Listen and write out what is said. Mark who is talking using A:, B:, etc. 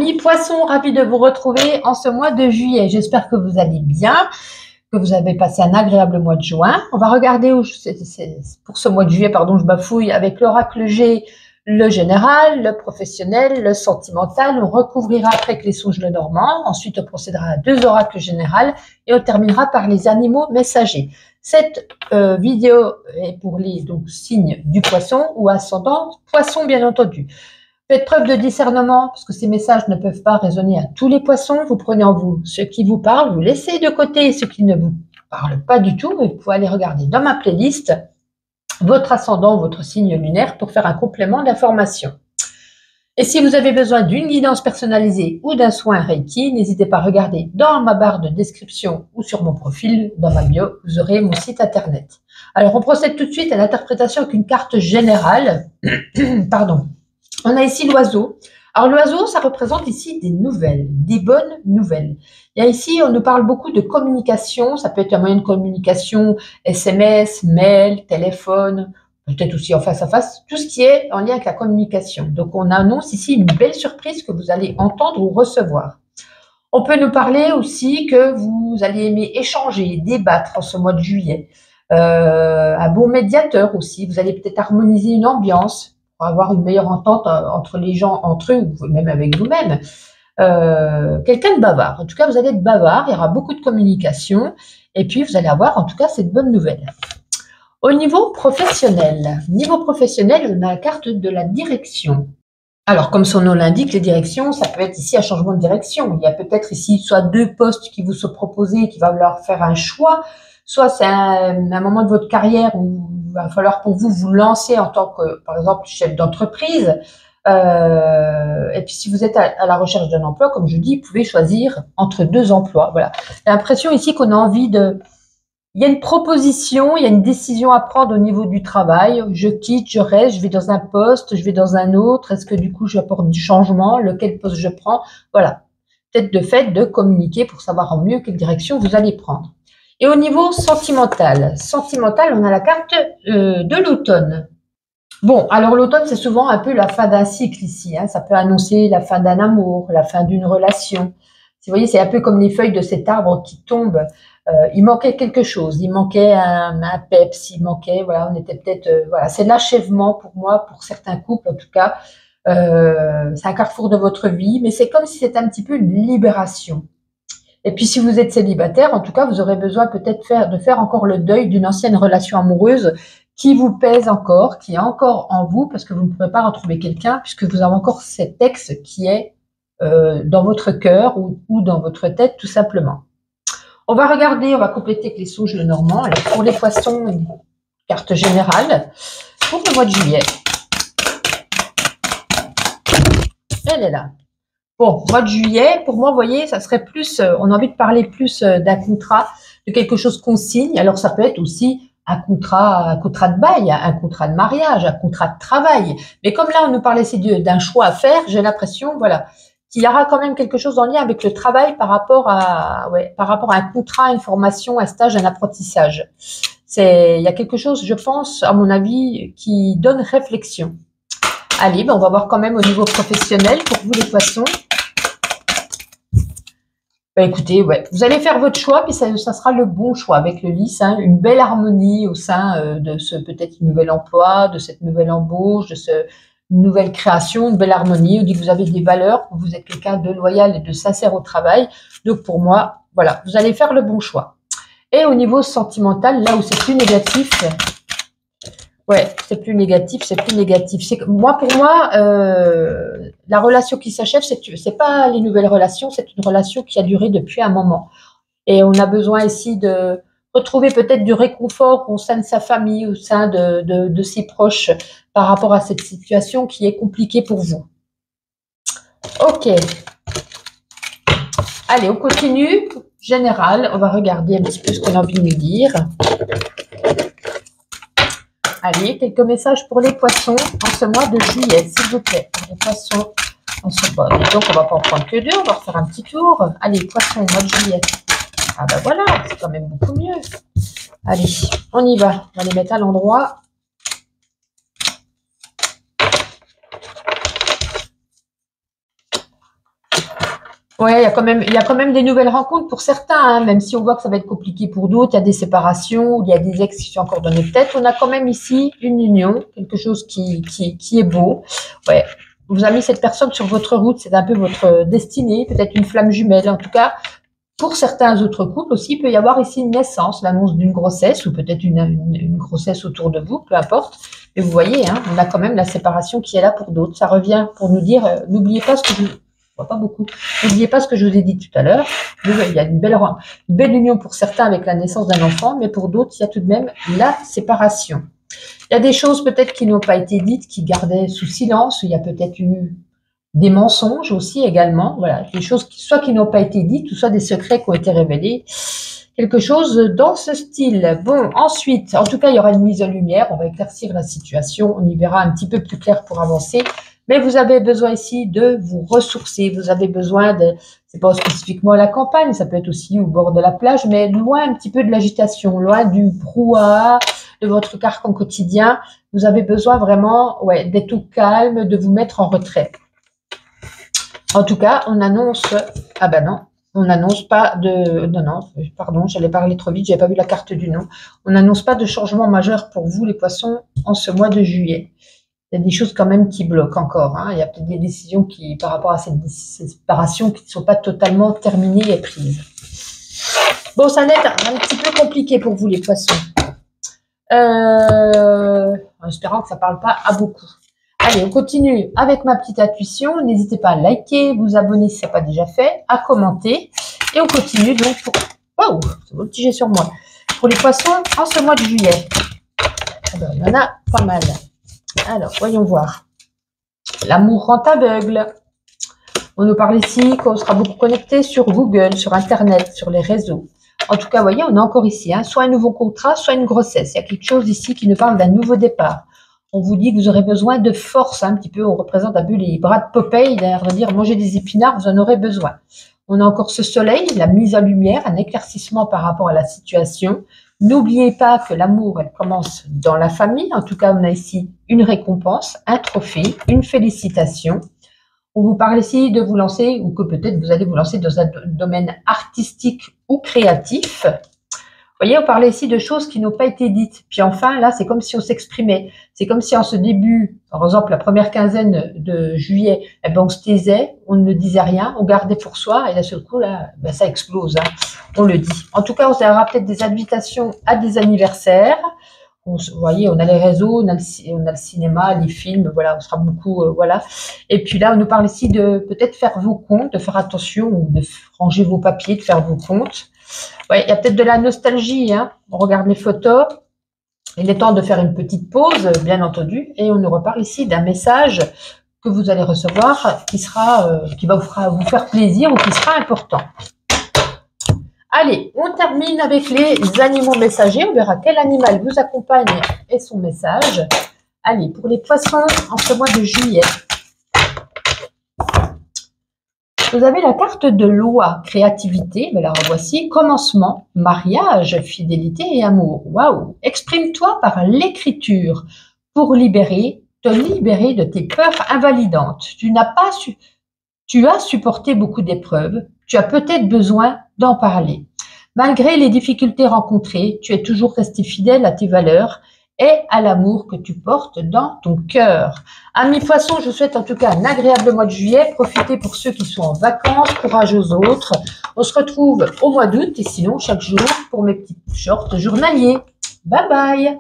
A: Amis poissons, ravi de vous retrouver en ce mois de juillet. J'espère que vous allez bien, que vous avez passé un agréable mois de juin. On va regarder pour ce mois de juillet, pardon, je bafouille, avec l'oracle G, le général, le professionnel, le sentimental. On recouvrira après que les songes le normand. Ensuite, on procédera à 2 oracles généraux et on terminera par les animaux messagers. Cette vidéo est pour les signes du poisson ou ascendant poisson, bien entendu. Faites preuve de discernement, parce que ces messages ne peuvent pas résonner à tous les poissons. Vous prenez en vous ce qui vous parle, vous laissez de côté ce qui ne vous parle pas du tout. Vous pouvez aller regarder dans ma playlist votre ascendant, votre signe lunaire pour faire un complément d'information. Et si vous avez besoin d'une guidance personnalisée ou d'un soin Reiki, n'hésitez pas à regarder dans ma barre de description ou sur mon profil, dans ma bio, vous aurez mon site internet. Alors, on procède tout de suite à l'interprétation avec une carte générale. Pardon. On a ici l'oiseau. Alors l'oiseau, ça représente ici des nouvelles, des bonnes nouvelles. Il y a ici, on nous parle beaucoup de communication. Ça peut être un moyen de communication, SMS, mail, téléphone, peut-être aussi en face à face, tout ce qui est en lien avec la communication. Donc on annonce ici une belle surprise que vous allez entendre ou recevoir. On peut nous parler aussi que vous allez aimer échanger, débattre en ce mois de juillet. Un bon médiateur aussi. Vous allez peut-être harmoniser une ambiance pour avoir une meilleure entente entre les gens, entre eux, ou même avec vous-même. Quelqu'un de bavard. En tout cas, vous allez être bavard, il y aura beaucoup de communication, et puis vous allez avoir en tout cas cette bonne nouvelle. Au niveau professionnel, on a la carte de la direction. Alors, comme son nom l'indique, les directions, ça peut être ici un changement de direction. Il y a peut-être ici soit 2 postes qui vous sont proposés, qui va falloir faire un choix, soit c'est un moment de votre carrière où il va falloir pour vous vous lancer en tant que, par exemple, chef d'entreprise. Et puis, si vous êtes à la recherche d'un emploi, comme je dis, vous pouvez choisir entre 2 emplois. Voilà. J'ai l'impression ici qu'on a envie de... Il y a une proposition, il y a une décision à prendre au niveau du travail. Je quitte, je reste, je vais dans un poste, je vais dans un autre. Est-ce que du coup, j'apporte du changement? Lequel poste je prends? Voilà. Peut-être de fait de communiquer pour savoir en mieux quelle direction vous allez prendre. Et au niveau sentimental, on a la carte de l'automne. Bon, alors l'automne, c'est souvent un peu la fin d'un cycle ici. Ça peut annoncer la fin d'un amour, la fin d'une relation. Vous voyez, c'est un peu comme les feuilles de cet arbre qui tombent. Il manquait quelque chose, il manquait un peps, il manquait, voilà, on était peut-être, voilà, c'est l'achèvement pour moi, pour certains couples en tout cas. C'est un carrefour de votre vie, mais c'est comme si c'était un petit peu une libération. Et puis, si vous êtes célibataire, en tout cas, vous aurez besoin peut-être de faire encore le deuil d'une ancienne relation amoureuse qui vous pèse encore, qui est encore en vous, parce que vous ne pourrez pas retrouver quelqu'un, puisque vous avez encore cet ex qui est dans votre cœur ou dans votre tête, tout simplement. On va regarder, on va compléter avec les songes le normand. Alors, pour les poissons, une carte générale pour le mois de juillet. Elle est là. Bon, mois de juillet, pour moi, vous voyez, ça serait plus, on a envie de parler plus d'un contrat, de quelque chose qu'on signe. Alors, ça peut être aussi un contrat de bail, un contrat de mariage, un contrat de travail. Mais comme là, on nous parlait d'un choix à faire, j'ai l'impression, voilà, qu'il y aura quand même quelque chose en lien avec le travail par rapport à un contrat, une formation, un stage, un apprentissage. Il y a quelque chose, je pense, à mon avis, qui donne réflexion. Allez, on va voir quand même au niveau professionnel pour vous les poissons. Écoutez, vous allez faire votre choix, puis ça sera le bon choix avec le lys, une belle harmonie au sein de ce peut-être nouvel emploi, de cette nouvelle embauche, de cette nouvelle création, une belle harmonie. On dit que vous avez des valeurs, que vous êtes quelqu'un de loyal et de sincère au travail. Donc pour moi, voilà, vous allez faire le bon choix. Et au niveau sentimental, là où c'est plus négatif, c'est plus négatif. Moi, pour moi, la relation qui s'achève, c'est pas les nouvelles relations, c'est une relation qui a duré depuis un moment. Et on a besoin ici de retrouver peut-être du réconfort au sein de sa famille, au sein de ses proches, par rapport à cette situation qui est compliquée pour vous. Ok. Allez, on continue. Général, on va regarder un petit peu ce qu'on a envie de nous dire. Allez, quelques messages pour les poissons en ce mois de juillet, s'il vous plaît. Pour les poissons en ce mois. Donc, on ne va pas en prendre que 2, on va refaire un petit tour. Allez, poissons, mois de juillet. Ah ben voilà, c'est quand même beaucoup mieux. Allez, on y va. On va les mettre à l'endroit. Ouais, il y a quand même des nouvelles rencontres pour certains, hein, même si on voit que ça va être compliqué pour d'autres. Il y a des séparations, il y a des ex qui sont encore dans notre tête. On a quand même ici une union, quelque chose qui est beau. Ouais. Vous avez mis cette personne sur votre route, c'est un peu votre destinée, peut-être une flamme jumelle. En tout cas, pour certains autres couples aussi, il peut y avoir ici une naissance, l'annonce d'une grossesse ou peut-être une grossesse autour de vous, peu importe. Mais vous voyez, hein, on a quand même la séparation qui est là pour d'autres. Ça revient pour nous dire, n'oubliez pas ce que je vois pas beaucoup. N'oubliez pas ce que je vous ai dit tout à l'heure. Il y a une belle union pour certains avec la naissance d'un enfant, mais pour d'autres, il y a tout de même la séparation. Il y a des choses peut-être qui n'ont pas été dites, qui gardaient sous silence. Il y a peut-être eu des mensonges aussi également. Voilà, des choses soit qui n'ont pas été dites, ou soit des secrets qui ont été révélés. Quelque chose dans ce style. Bon, ensuite, en tout cas, il y aura une mise en lumière. On va éclaircir la situation. On y verra un petit peu plus clair pour avancer. Mais vous avez besoin ici de vous ressourcer. Vous avez besoin de, c'est pas spécifiquement à la campagne, ça peut être aussi au bord de la plage, mais loin un petit peu de l'agitation, loin du brouhaha, de votre carcan quotidien. Vous avez besoin vraiment, ouais, d'être au calme, de vous mettre en retrait. En tout cas, on annonce, ah ben non, on n'annonce pas de, non, pardon, j'allais parler trop vite, j'avais pas vu la carte du nom. On n'annonce pas de changement majeur pour vous, les poissons, en ce mois de juillet. Il y a des choses quand même qui bloquent encore. Hein. Il y a peut-être des décisions qui, par rapport à cette séparation, qui ne sont pas totalement terminées et prises. Bon, ça va être un petit peu compliqué pour vous, les poissons. En espérant que ça ne parle pas à beaucoup. Allez, on continue avec ma petite intuition. N'hésitez pas à liker, vous abonner si ce n'est pas déjà fait, à commenter. Et on continue donc pour... Waouh, c'est voltigé sur moi. Pour les poissons, en ce mois de juillet. Alors, il y en a pas mal. Alors, voyons voir. L'amour rend aveugle. On nous parle ici qu'on sera beaucoup connecté sur Google, sur Internet, sur les réseaux. En tout cas, vous voyez, on est encore ici. Hein, soit un nouveau contrat, soit une grossesse. Il y a quelque chose ici qui nous parle d'un nouveau départ. On vous dit que vous aurez besoin de force, un petit peu. On représente un peu les bras de Popeye. D'ailleurs, on va dire, manger des épinards, vous en aurez besoin. On a encore ce soleil, la mise en lumière, un éclaircissement par rapport à la situation. N'oubliez pas que l'amour, elle commence dans la famille. En tout cas, on a ici une récompense, un trophée, une félicitation. On vous parle ici de vous lancer, ou que peut-être vous allez vous lancer dans un domaine artistique ou créatif. Vous voyez, on parlait ici de choses qui n'ont pas été dites. Puis enfin, là, c'est comme si on s'exprimait. C'est comme si en ce début, par exemple, la première quinzaine de juillet, eh ben, on se taisait, on ne disait rien, on gardait pour soi, et d'un seul coup, là, ben, ça explose. Hein, on le dit. En tout cas, on aura peut-être des invitations à des anniversaires. Vous voyez, on a les réseaux, on a le cinéma, les films, voilà, on sera beaucoup, voilà. Et puis là, on nous parle ici de peut-être faire vos comptes, de faire attention, ou de ranger vos papiers, de faire vos comptes. Ouais, il y a peut-être de la nostalgie, hein. On regarde les photos. Il est temps de faire une petite pause, bien entendu, et on nous reparle ici d'un message que vous allez recevoir qui va vous faire plaisir ou qui sera important. Allez, on termine avec les animaux messagers. On verra quel animal vous accompagne et son message. Allez, pour les poissons, en ce mois de juillet, vous avez la carte de loi, créativité, mais la revoici, commencement, mariage, fidélité et amour. Waouh! Exprime-toi par l'écriture pour te libérer de tes peurs invalidantes. Tu as supporté beaucoup d'épreuves, tu as peut-être besoin d'en parler. Malgré les difficultés rencontrées, tu es toujours resté fidèle à tes valeurs et à l'amour que tu portes dans ton cœur. Amis poissons, je vous souhaite en tout cas un agréable mois de juillet. Profitez pour ceux qui sont en vacances, courage aux autres. On se retrouve au mois d'août et sinon chaque jour pour mes petits shorts journaliers. Bye bye!